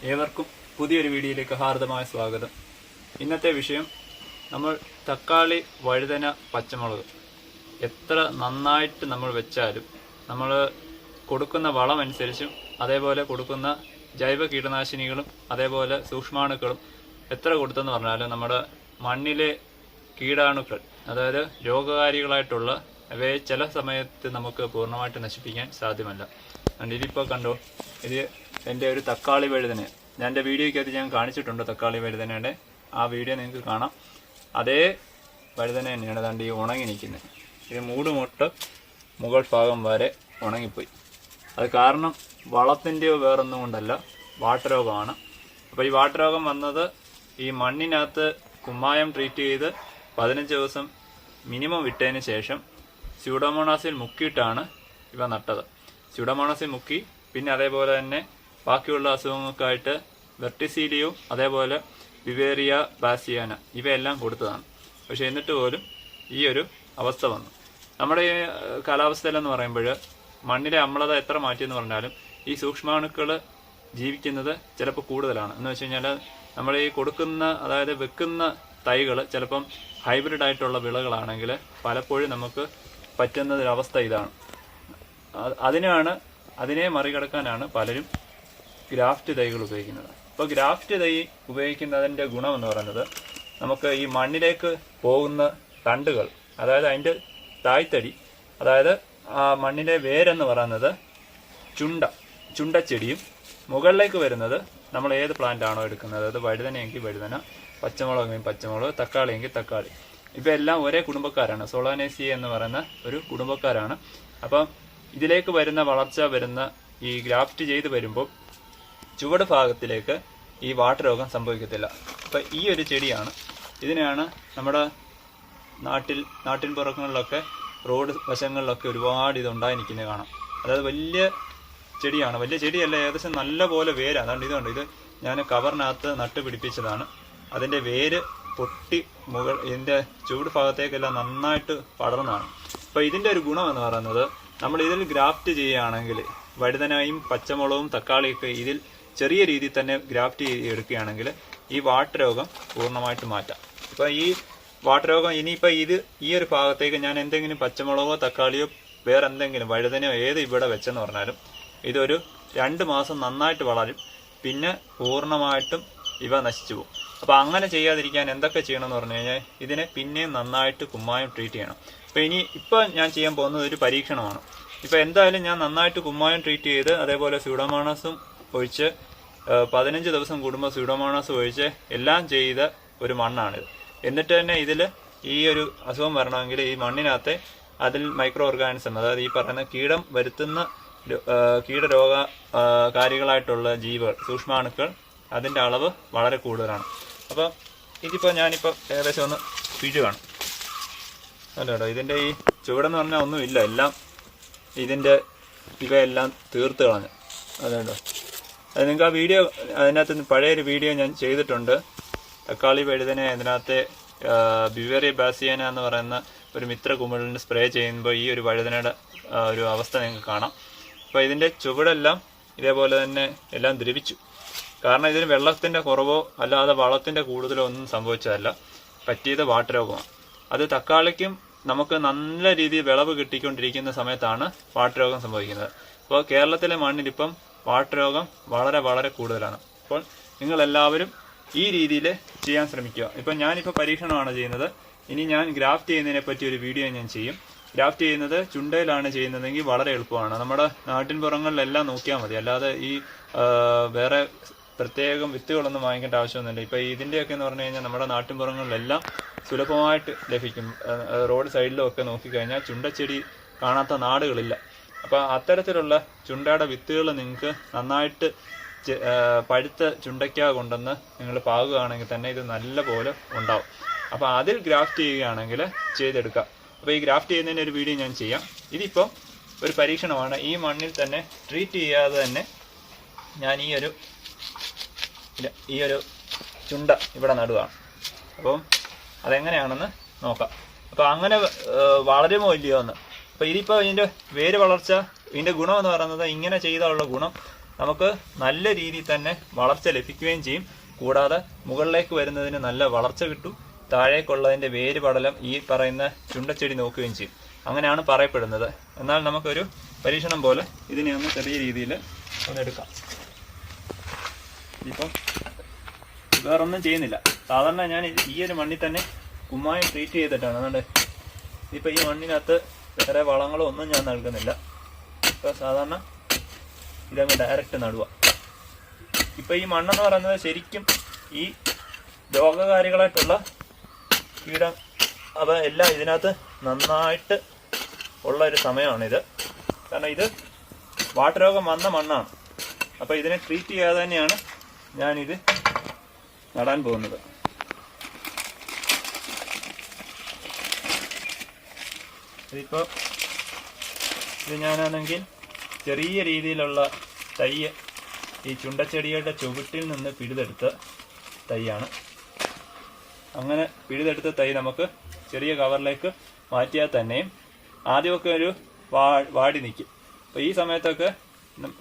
ഏവർക്കും പുതിയൊരു വീഡിയോയിലേക്ക് ഹാർദമായ സ്വാഗതം. ഇന്നത്തെ വിഷയം നമ്മൾ തക്കാളി, വഴുതന, പച്ചമുളക് എത്ര നന്നായിട്ട് നമ്മൾ വെച്ചാലും നമ്മൾ കൊടുക്കുന്ന വളം അനുസരിച്ചും അതേപോലെ കൊടുക്കുന്ന ജൈവ കീടനാശിനികളും അതേപോലെ സൂക്ഷ്മാണുക്കളും എത്ര കൊടുത്തെന്ന് പറഞ്ഞാലും നമ്മുടെ മണ്ണിലെ കീടാണുക്കൾ അതായത് രോഗകാരികളായിട്ടുള്ള അവയെ ചില സമയത്ത് നമുക്ക് പൂർണ്ണമായിട്ട് നശിപ്പിക്കാൻ സാധ്യമല്ല. ഇതിപ്പോൾ കണ്ടോ, ഇത് എൻ്റെ ഒരു തക്കാളി വഴുതന ഞാൻ എൻ്റെ വീഡിയോയ്ക്കകത്ത് ഞാൻ കാണിച്ചിട്ടുണ്ട്. തക്കാളി വഴുതനയുടെ ആ വീഡിയോ നിങ്ങൾക്ക് കാണാം. അതേ വഴുതന തന്നെയാണ് ദാണ്ട് ഈ ഉണങ്ങി നിൽക്കുന്നത്. ഇത് മൂടുമൊട്ട് മുകൾ ഭാഗം വരെ ഉണങ്ങിപ്പോയി. അത് കാരണം വളത്തിൻ്റെയോ വേറൊന്നും കൊണ്ടല്ല, വാട്ടരോഗമാണ്. അപ്പോൾ ഈ വാട്ടരോഗം വന്നത് ഈ മണ്ണിനകത്ത് കുമ്മായം ട്രീറ്റ് ചെയ്ത് 15 ദിവസം മിനിമം വിട്ടതിന് ശേഷം സ്യൂഡോമോണാസിൽ മുക്കിയിട്ടാണ് ഇവ നട്ടത്. സ്യൂഡോമോണാസിൽ മുക്കി പിന്നെ അതേപോലെ തന്നെ ബാക്കിയുള്ള അസുഖങ്ങൾക്കായിട്ട് വെർട്ടിസീലിയോ അതേപോലെ വിവേറിയ ബാസിയാന ഇവയെല്ലാം കൊടുത്തതാണ്. പക്ഷേ എന്നിട്ട് പോലും ഈ ഒരു അവസ്ഥ വന്നു. നമ്മുടെ ഈ കാലാവസ്ഥയിലെന്ന് പറയുമ്പോൾ മണ്ണിലെ അമ്ലത എത്ര മാറ്റിയെന്ന് പറഞ്ഞാലും ഈ സൂക്ഷ്മാണുക്കൾ ജീവിക്കുന്നത് ചിലപ്പോൾ കൂടുതലാണ്. എന്ന് വെച്ച് കഴിഞ്ഞാൽ നമ്മൾ ഈ കൊടുക്കുന്ന അതായത് വെക്കുന്ന തൈകൾ ചിലപ്പം ഹൈബ്രിഡ് ആയിട്ടുള്ള വിളകളാണെങ്കിൽ പലപ്പോഴും നമുക്ക് പറ്റുന്നൊരവസ്ഥ ഇതാണ്. അതിനെ മറികടക്കാനാണ് പലരും ഗ്രാഫ്റ്റ് തൈകൾ ഉപയോഗിക്കുന്നത്. അപ്പോൾ ഗ്രാഫ്റ്റ് തൈ ഉപയോഗിക്കുന്നതിൻ്റെ ഗുണമെന്ന് പറയുന്നത് നമുക്ക് ഈ മണ്ണിലേക്ക് പോകുന്ന തണ്ടുകൾ അതായത് അതിൻ്റെ തായ്തടി അതായത് ആ മണ്ണിൻ്റെ വേരെന്ന് പറയുന്നത് ചുണ്ടച്ചെടിയും മുകളിലേക്ക് വരുന്നത് നമ്മൾ ഏത് പ്ലാന്റ് ആണോ എടുക്കുന്നത്, അത് വഴുതനയെങ്കിൽ വഴുതന, പച്ചമുളകെങ്കിൽ പച്ചമുളക്, തക്കാളിയെങ്കിൽ തക്കാളി, ഇവയെല്ലാം ഒരേ കുടുംബക്കാരാണ്. സോളാനേസി എന്ന് പറയുന്ന ഒരു കുടുംബക്കാരാണ്. അപ്പം ഇതിലേക്ക് വരുന്ന വളർച്ച വരുന്ന ഈ ഗ്രാഫ്റ്റ് ചെയ്ത് വരുമ്പോൾ ചുവട് ഭാഗത്തിലേക്ക് ഈ വാട്ടരോഗം സംഭവിക്കത്തില്ല. അപ്പം ഈ ഒരു ചെടിയാണ്, ഇതിനെയാണ് നമ്മുടെ നാട്ടിൻ പുറങ്ങളിലൊക്കെ റോഡ് വശങ്ങളിലൊക്കെ ഒരുപാട് ഇതുണ്ടായി നിൽക്കുന്നത് കാണാം. അതായത് വലിയ ചെടിയാണ്, വലിയ ചെടിയല്ല, ഏകദേശം നല്ല പോലെ വേരാണ്. അതുകൊണ്ട് ഇതുണ്ട്, ഇത് ഞാൻ കവറിനകത്ത് നട്ട് പിടിപ്പിച്ചതാണ്. അതിൻ്റെ വേര് പൊട്ടി ഇതിൻ്റെ ചുവട് ഭാഗത്തേക്കെല്ലാം നന്നായിട്ട് പടർന്നതാണ്. അപ്പോൾ ഇതിൻ്റെ ഒരു ഗുണമെന്ന് പറയുന്നത് നമ്മൾ ഇതിൽ ഗ്രാഫ്റ്റ് ചെയ്യുകയാണെങ്കിൽ വഴുതനയും പച്ചമുളകും തക്കാളിയൊക്കെ ഇതിൽ ചെറിയ രീതിയിൽ തന്നെ ഗ്രാഫ്റ്റ് എടുക്കുകയാണെങ്കിൽ ഈ വാട്ടരോഗം പൂർണ്ണമായിട്ട് മാറ്റാം. ഇപ്പോൾ ഈ വാട്ടരോഗം ഇനിയിപ്പോൾ ഈ ഒരു ഭാഗത്തേക്ക് ഞാൻ എന്തെങ്കിലും പച്ചമുളകോ തക്കാളിയോ വേറെ എന്തെങ്കിലും വഴുതനയോ ഏത് ഇവിടെ വെച്ചെന്ന് പറഞ്ഞാലും ഇതൊരു 2 മാസം നന്നായിട്ട് വളരും, പിന്നെ പൂർണ്ണമായിട്ടും ഇവ നശിച്ചു പോകും. അപ്പോൾ അങ്ങനെ ചെയ്യാതിരിക്കാൻ എന്തൊക്കെ ചെയ്യണമെന്ന് പറഞ്ഞു കഴിഞ്ഞാൽ ഇതിനെ പിന്നെയും നന്നായിട്ട് കുമ്മായം ട്രീറ്റ് ചെയ്യണം. അപ്പോൾ ഇപ്പോൾ ഞാൻ ചെയ്യാൻ പോകുന്നത് ഒരു പരീക്ഷണമാണ്. ഇപ്പോൾ എന്തായാലും ഞാൻ നന്നായിട്ട് കുമ്മായം ട്രീറ്റ് ചെയ്ത് അതേപോലെ സ്യൂഡോമോണാസും ഒഴിച്ച് 15 ദിവസം കൂടുമ്പോൾ സ്യൂഡോമോണാസ് ഒഴിച്ച് എല്ലാം ചെയ്ത ഒരു മണ്ണാണിത്. എന്നിട്ട് തന്നെ ഇതിൽ ഈ ഒരു അസുഖം വരണമെങ്കിൽ ഈ മണ്ണിനകത്തെ അതിൽ മൈക്രോ ഓർഗാനിസം അതായത് ഈ പറയുന്ന കീടം വരുത്തുന്ന കീടരോഗകാരികളായിട്ടുള്ള ജീവികൾ സൂക്ഷ്മാണുക്കൾ അതിൻ്റെ അളവ് വളരെ കൂടുതലാണ്. അപ്പോൾ ഇതിപ്പോൾ ഞാനിപ്പോൾ ഏകദേശം ഒന്ന് പിഴുവാണ്. അല്ലോ, ഇതിൻ്റെ ഈ ചുവടെന്ന് പറഞ്ഞാൽ ഒന്നുമില്ല, എല്ലാം ഇതിൻ്റെ ഇവയെല്ലാം തീർത്ത് കളഞ്ഞു. അതുകൊണ്ടോ അത് നിങ്ങൾക്ക് ആ വീഡിയോ അതിനകത്ത് പഴയൊരു വീഡിയോ ഞാൻ ചെയ്തിട്ടുണ്ട്. തക്കാളി വഴുതന ഇതിനകത്തെ ബിവേറിയ ബാസിയാന എന്ന് പറയുന്ന ഒരു മിത്ര കുമിളിന് സ്പ്രേ ചെയ്യുമ്പോൾ ഈ ഒരു വഴുതനയുടെ ഒരു അവസ്ഥ നിങ്ങൾക്ക് കാണാം. അപ്പോൾ ഇതിൻ്റെ ചുവടെല്ലാം ഇതേപോലെ തന്നെ എല്ലാം ദ്രവിച്ചു. കാരണം ഇതിന് വെള്ളത്തിൻ്റെ കുറവോ അല്ലാതെ വളത്തിൻ്റെ കൂടുതലോ ഒന്നും സംഭവിച്ചതല്ല, പറ്റിയത് വാട്ടരോഗമാണ്. അത് തക്കാളിക്കും നമുക്ക് നല്ല രീതിയിൽ വിളവ് കിട്ടിക്കൊണ്ടിരിക്കുന്ന സമയത്താണ് വാട്ടരോഗം സംഭവിക്കുന്നത്. അപ്പോൾ കേരളത്തിലെ മണ്ണിലിപ്പം വാട്ടരോഗം വളരെ വളരെ കൂടുതലാണ്. അപ്പോൾ നിങ്ങളെല്ലാവരും ഈ രീതിയിൽ ചെയ്യാൻ ശ്രമിക്കുക. ഇപ്പം ഞാനിപ്പോൾ പരീക്ഷണമാണ് ചെയ്യുന്നത്. ഇനി ഞാൻ ഗ്രാഫ്റ്റ് ചെയ്യുന്നതിനെ പറ്റി ഒരു വീഡിയോ ഞാൻ ചെയ്യും. ഗ്രാഫ്റ്റ് ചെയ്യുന്നത് ചുണ്ടയിലാണ് ചെയ്യുന്നതെങ്കിൽ വളരെ എളുപ്പമാണ്. നമ്മുടെ നാട്ടിൻ പുറങ്ങളിലെല്ലാം നോക്കിയാൽ മതി, അല്ലാതെ ഈ വേറെ പ്രത്യേകം വിത്തുകളൊന്നും വാങ്ങിക്കേണ്ട ആവശ്യമൊന്നുമില്ല. ഇപ്പോൾ ഇതിൻ്റെയൊക്കെ എന്ന് പറഞ്ഞു കഴിഞ്ഞാൽ നമ്മുടെ നാട്ടിൻപുറങ്ങളിലെല്ലാം സുലഭമായിട്ട് ലഭിക്കും. റോഡ് സൈഡിലും ഒക്കെ നോക്കിക്കഴിഞ്ഞാൽ ചുണ്ടച്ചെടി കാണാത്ത നാടുകളില്ല. അപ്പോൾ അത്തരത്തിലുള്ള ചുണ്ടയുടെ വിത്തുകൾ നിങ്ങൾക്ക് നന്നായിട്ട് പഴുത്ത ചുണ്ടയ്ക്ക കൊണ്ടുവന്ന് നിങ്ങൾ പാകുകയാണെങ്കിൽ തന്നെ ഇത് നല്ല പോലെ ഉണ്ടാവും. അപ്പോൾ അതിൽ ഗ്രാഫ്റ്റ് ചെയ്യുകയാണെങ്കിൽ ചെയ്തെടുക്കാം. അപ്പോൾ ഈ ഗ്രാഫ്റ്റ് ചെയ്യുന്നതിന് ഒരു വീഡിയോ ഞാൻ ചെയ്യാം. ഇതിപ്പം ഒരു പരീക്ഷണമാണ്. ഈ മണ്ണിൽ തന്നെ ട്രീറ്റ് ചെയ്യാതെ തന്നെ ഞാൻ ഈ ഒരു ചുണ്ട ഇവിടെ നടുകയാണ്. അപ്പം അതെങ്ങനെയാണെന്ന് നോക്കാം. അപ്പോൾ അങ്ങനെ വളരുമോ ഇല്ലയോ എന്ന്. അപ്പോൾ ഇതിപ്പോൾ ഇതിൻ്റെ വേര് വളർച്ച ഇതിൻ്റെ ഗുണമെന്ന് പറയുന്നത് ഇങ്ങനെ ചെയ്താലുള്ള ഗുണം നമുക്ക് നല്ല രീതിയിൽ തന്നെ വളർച്ച ലഭിക്കുകയും ചെയ്യും. കൂടാതെ മുകളിലേക്ക് വരുന്നതിന് നല്ല വളർച്ച കിട്ടും. താഴേക്കുള്ളതിൻ്റെ വേര് പടലം ഈ പറയുന്ന ചുണ്ടച്ചെടി നോക്കുകയും ചെയ്യും. അങ്ങനെയാണ് പറയപ്പെടുന്നത്. എന്നാൽ നമുക്കൊരു പരീക്ഷണം പോലെ ഇതിനെ ഒന്ന് ചെറിയ രീതിയിൽ ഒന്നെടുക്കാം. ഇപ്പം വേറൊന്നും ചെയ്യുന്നില്ല. സാധാരണ ഞാൻ ഈ ഒരു മണ്ണിൽ തന്നെ കുമ്മായം ട്രീറ്റ് ചെയ്തിട്ടാണ്. അതുകൊണ്ട് ഇപ്പം ഈ മണ്ണിനകത്ത് വേറെ വളങ്ങളോ ഒന്നും ഞാൻ നൽകുന്നില്ല. ഇപ്പം സാധാരണ ഇതങ്ങ് ഡയറക്റ്റ് നടുക. ഇപ്പം ഈ മണ്ണെന്ന് പറയുന്നത് ശരിക്കും ഈ രോഗകാരികളായിട്ടുള്ള കീടം അവ എല്ലാം ഇതിനകത്ത് നന്നായിട്ട് ഉള്ള ഒരു സമയമാണിത്. കാരണം ഇത് വാട്ടരോഗം വന്ന മണ്ണാണ്. അപ്പോൾ ഇതിനെ ട്രീറ്റ് ചെയ്യാതെ തന്നെയാണ് ഞാനിത് നടാൻ പോകുന്നത്. ഇതിപ്പോൾ ഇത് ഞാനാണെങ്കിൽ ചെറിയ രീതിയിലുള്ള തൈ ഈ ചുണ്ടച്ചെടിയുടെ ചുവട്ടിൽ നിന്ന് പിഴുതെടുത്ത തൈയാണ്. അങ്ങനെ പിഴുതെടുത്ത തൈ നമുക്ക് ചെറിയ കവറിലേക്ക് മാറ്റിയാൽ തന്നെയും ആദ്യമൊക്കെ ഒരു വാടി നിൽക്കും. അപ്പോൾ ഈ സമയത്തൊക്കെ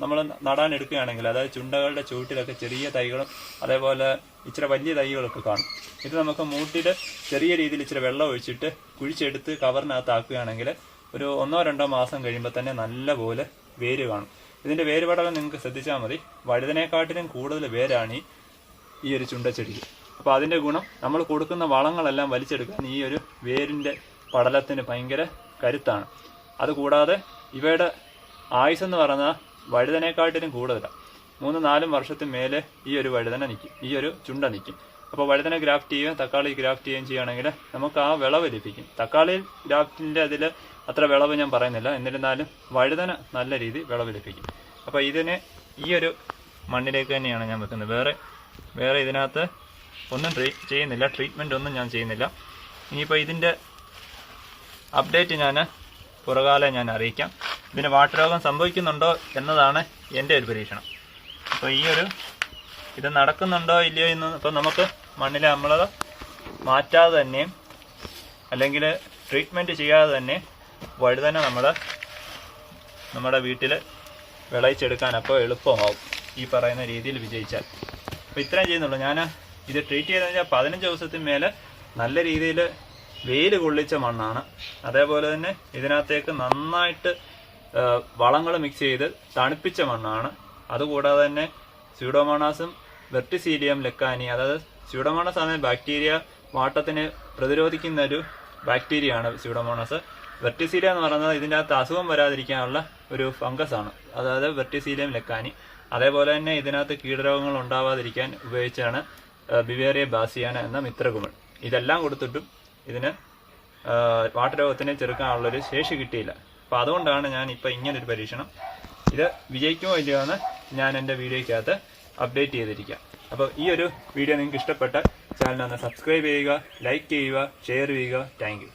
നമ്മൾ നടാൻ എടുക്കുകയാണെങ്കിൽ, അതായത് ചുണ്ടകളുടെ ചുവട്ടിലൊക്കെ ചെറിയ തൈകളും അതേപോലെ ഇച്ചിരി വലിയ തൈകളൊക്കെ കാണും. ഇത് നമുക്ക് മൂട്ടിൽ ചെറിയ രീതിയിൽ ഇച്ചിരി വെള്ളം ഒഴിച്ചിട്ട് കുഴിച്ചെടുത്ത് കവറിനകത്ത് ആക്കുകയാണെങ്കിൽ ഒരു 1-2 മാസം കഴിയുമ്പോൾ തന്നെ നല്ലപോലെ വേര് കാണും. ഇതിൻ്റെ വേര് പടലം നിങ്ങൾക്ക് ശ്രദ്ധിച്ചാൽ മതി. വഴുതനേക്കാട്ടിലും കൂടുതൽ വേരാണ് ഈ ഒരു ചുണ്ടച്ചെടിക്ക്. അപ്പോൾ അതിൻ്റെ ഗുണം നമ്മൾ കൊടുക്കുന്ന വളങ്ങളെല്ലാം വലിച്ചെടുക്കാൻ ഈ ഒരു വേരിൻ്റെ പടലത്തിന് ഭയങ്കര കരുത്താണ്. അതുകൂടാതെ ഇവയുടെ ആയുസ്സെന്ന് പറഞ്ഞാൽ വഴുതനേക്കാട്ടിലും കൂടുതലാണ്. 3-4 വർഷത്തിന് മേലെ ഈ ഒരു വഴുതന നിൽക്കും, ഈ ഒരു ചുണ്ട നിൽക്കും. അപ്പോൾ വഴുതന ഗ്രാഫ്റ്റ് ചെയ്യുകയും തക്കാളി ഗ്രാഫ്റ്റ് ചെയ്യുകയും ചെയ്യുകയാണെങ്കിൽ നമുക്ക് ആ വിളവ് ലഭിക്കും. തക്കാളി ഗ്രാഫ്റ്റിൻ്റെ അതിൽ അത്ര വിളവ് ഞാൻ പറയുന്നില്ല, എന്നിരുന്നാലും വഴുതന നല്ല രീതിയിൽ വിളവ് ലഭിക്കും. അപ്പോൾ ഇതിനെ ഈ ഒരു മണ്ണിലേക്ക് തന്നെയാണ് ഞാൻ വെക്കുന്നത്. വേറെ ഇതിനകത്ത് ഒന്നും ചെയ്യുന്നില്ല, ട്രീറ്റ്മെൻ്റ് ഒന്നും ഞാൻ ചെയ്യുന്നില്ല. ഇനിയിപ്പോൾ ഇതിൻ്റെ അപ്ഡേറ്റ് ഞാൻ പുറകാലെ ഞാൻ അറിയിക്കാം. ഇതിന് വാട്ടരോഗം സംഭവിക്കുന്നുണ്ടോ എന്നതാണ് എൻ്റെ ഒരു പരീക്ഷണം. അപ്പോൾ ഇത് നടക്കുന്നുണ്ടോ ഇല്ലയോ എന്ന് ഇപ്പം നമുക്ക് മണ്ണിൽ നമ്മളത് മാറ്റാതെ തന്നെയും അല്ലെങ്കിൽ ട്രീറ്റ്മെൻറ്റ് ചെയ്യാതെ തന്നെ വഴുതന നമ്മുടെ വീട്ടിൽ വിളയിച്ചെടുക്കാൻ അപ്പോൾ എളുപ്പമാവും ഈ പറയുന്ന രീതിയിൽ വിജയിച്ചാൽ. അപ്പോൾ ഇത്രയും ചെയ്യുന്നുള്ളൂ. ഞാൻ ഇത് ട്രീറ്റ് ചെയ്തെന്ന് വെച്ചാൽ 15 ദിവസത്തിന് മേലെ നല്ല രീതിയിൽ വെയിൽ കൊള്ളിച്ച മണ്ണാണ്. അതേപോലെ തന്നെ ഇതിനകത്തേക്ക് നന്നായിട്ട് വളങ്ങൾ മിക്സ് ചെയ്ത് തണുപ്പിച്ച മണ്ണാണ്. അതുകൂടാതെ തന്നെ സ്യൂഡോമോണാസും വെർട്ടിസീലിയം ലെക്കാനി, അതായത് സ്യൂഡോമോണസ് ആണ് ബാക്ടീരിയ വാട്ടത്തിനെ പ്രതിരോധിക്കുന്ന ഒരു ബാക്ടീരിയയാണ് സ്യൂഡോമോണസ്. വെർട്ടിസീലിയ എന്ന് പറയുന്നത് ഇതിൻ്റെ അകത്ത് അസുഖം വരാതിരിക്കാനുള്ള ഒരു ഫംഗസ് ആണ്, അതായത് വെർട്ടിസീലിയം ലെക്കാനി. അതേപോലെ തന്നെ ഇതിനകത്ത് കീടരോഗങ്ങൾ ഉണ്ടാവാതിരിക്കാൻ ഉപയോഗിച്ചാണ് ബിവേറിയ ബാസിയാന എന്ന മിത്രകുമിൾ. ഇതെല്ലാം കൊടുത്തിട്ടും ഇതിന് വാട്ടരോഗത്തിനെ ചെറുക്കാനുള്ളൊരു ശേഷി കിട്ടിയില്ല. അപ്പോൾ അതുകൊണ്ടാണ് ഞാൻ ഇപ്പോൾ ഇങ്ങനൊരു പരീക്ഷണം, ഇത് വിജയിക്കുമോ ഇല്ലയോ എന്ന് ഞാൻ എൻ്റെ വീഡിയോയ്ക്കകത്ത് അപ്ഡേറ്റ് ചെയ്തിരിക്കാം. അപ്പോൾ ഈ ഒരു വീഡിയോ നിങ്ങൾക്ക് ഇഷ്ടപ്പെട്ട ചാനൽ ഒന്ന് സബ്സ്ക്രൈബ് ചെയ്യുക, ലൈക്ക് ചെയ്യുക, ഷെയർ ചെയ്യുക. Thank you.